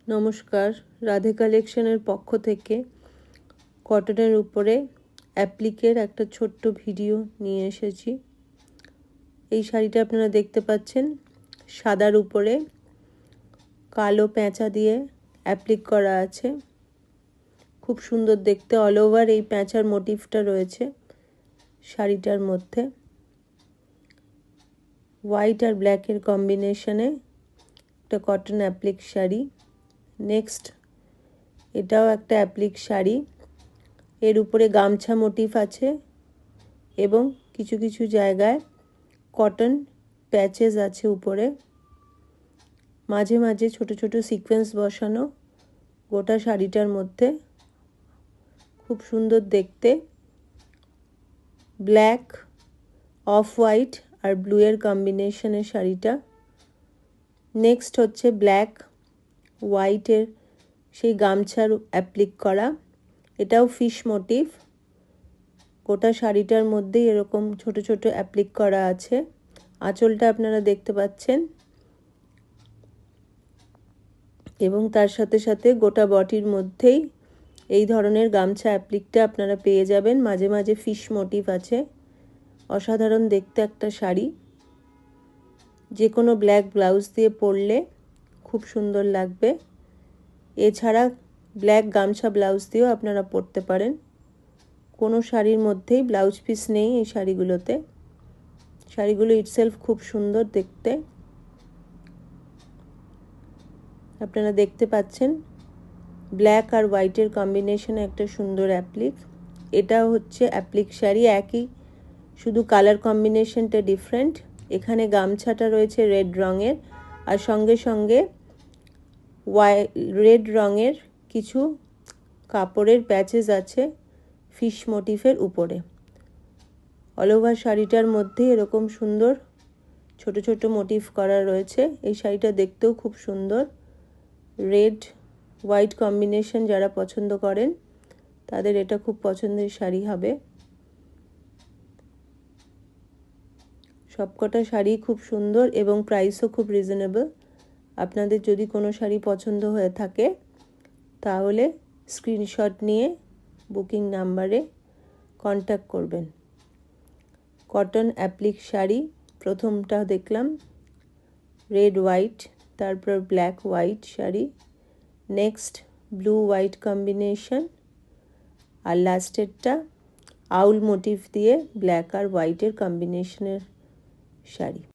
নমস্কার, রাধে কালেকশনের পক্ষ থেকে কটনের উপরে অ্যাপ্লিকের একটা ছোট্ট ভিডিও নিয়ে এসেছি। এই শাড়িটা আপনারা দেখতে পাচ্ছেন সাদার উপরে কালো পেঁচা দিয়ে অ্যাপ্লিক করা আছে। খুব সুন্দর দেখতে, অল ওভার এই পেঁচার মোটিভটা রয়েছে শাড়িটার মধ্যে। হোয়াইট আর ব্ল্যাকের কম্বিনেশনে একটা কটন অ্যাপ্লিক শাড়ি। নেক্সট এটাও একটা অ্যাপ্লিক শাড়ি, এর উপরে গামছা মোটিভ আছে এবং কিছু কিছু জায়গায় কটন প্যাচেস আছে উপরে, মাঝে মাঝে ছোট ছোট সিকোয়েন্স বসানো গোটা শাড়িটার মধ্যে। খুব সুন্দর দেখতে, ব্ল্যাক, অফ হোয়াইট আর ব্লু এর কম্বিনেশনের শাড়িটা। নেক্সট হচ্ছে ব্ল্যাক হোয়াইটের সেই গামছার অ্যাপ্লিক করা, এটাও ফিশ মোটিভ। গোটা শাড়িটার মধ্যেই এরকম ছোট ছোট অ্যাপ্লিক করা আছে। আঁচলটা আপনারা দেখতে পাচ্ছেন এবং তার সাথে সাথে গোটা বডির মধ্যেই এই ধরনের গামছা অ্যাপ্লিকটা আপনারা পেয়ে যাবেন। মাঝে মাঝে ফিশ মোটিভ আছে। অসাধারণ দেখতে একটা শাড়ি, যে কোনো ব্ল্যাক ব্লাউজ দিয়ে পরলে খুব সুন্দর লাগবে। এছাড়া ব্ল্যাক গামছা ব্লাউজ দিয়েও আপনারা পরতে পারেন। কোনো শাড়ির মধ্যেই ব্লাউজ পিস নেই এই শাড়িগুলোতে। শাড়িগুলো ইটসেলফ খুব সুন্দর দেখতে। আপনারা দেখতে পাচ্ছেন ব্ল্যাক আর হোয়াইটের কম্বিনেশনে একটা সুন্দর অ্যাপ্লিক। এটাও হচ্ছে অ্যাপ্লিক শাড়ি, একই, শুধু কালার কম্বিনেশনটা ডিফারেন্ট। এখানে গামছাটা রয়েছে রেড রঙের আর সঙ্গে সঙ্গে রেড রঙের কিছু কাপড়ের প্যাচেস আছে ফিশ মোটিফের উপরে। অল ওভার শাড়িটার মধ্যে এরকম সুন্দর ছোট ছোট মোটিভ করা রয়েছে। এই শাড়িটা দেখতেও খুব সুন্দর। রেড হোয়াইট কম্বিনেশন যারা পছন্দ করেন তাদের এটা খুব পছন্দের শাড়ি হবে। সবকটা শাড়ি খুব সুন্দর এবং প্রাইসও খুব রিজনেবল। আপনাদের যদি কোনো শাড়ি পছন্দ হয়ে থাকে তাহলে স্ক্রিনশট নিয়ে বুকিং নাম্বারে কন্ট্যাক্ট করবেন। কটন অ্যাপ্লিক শাড়ি প্রথমটা দেখলাম রেড হোয়াইট, তারপর black white sari, next blue white combination, আর লাস্টেরটা আউল মোটিভ দিয়ে ব্ল্যাক আর হোয়াইটের কম্বিনেশনের শাড়ি।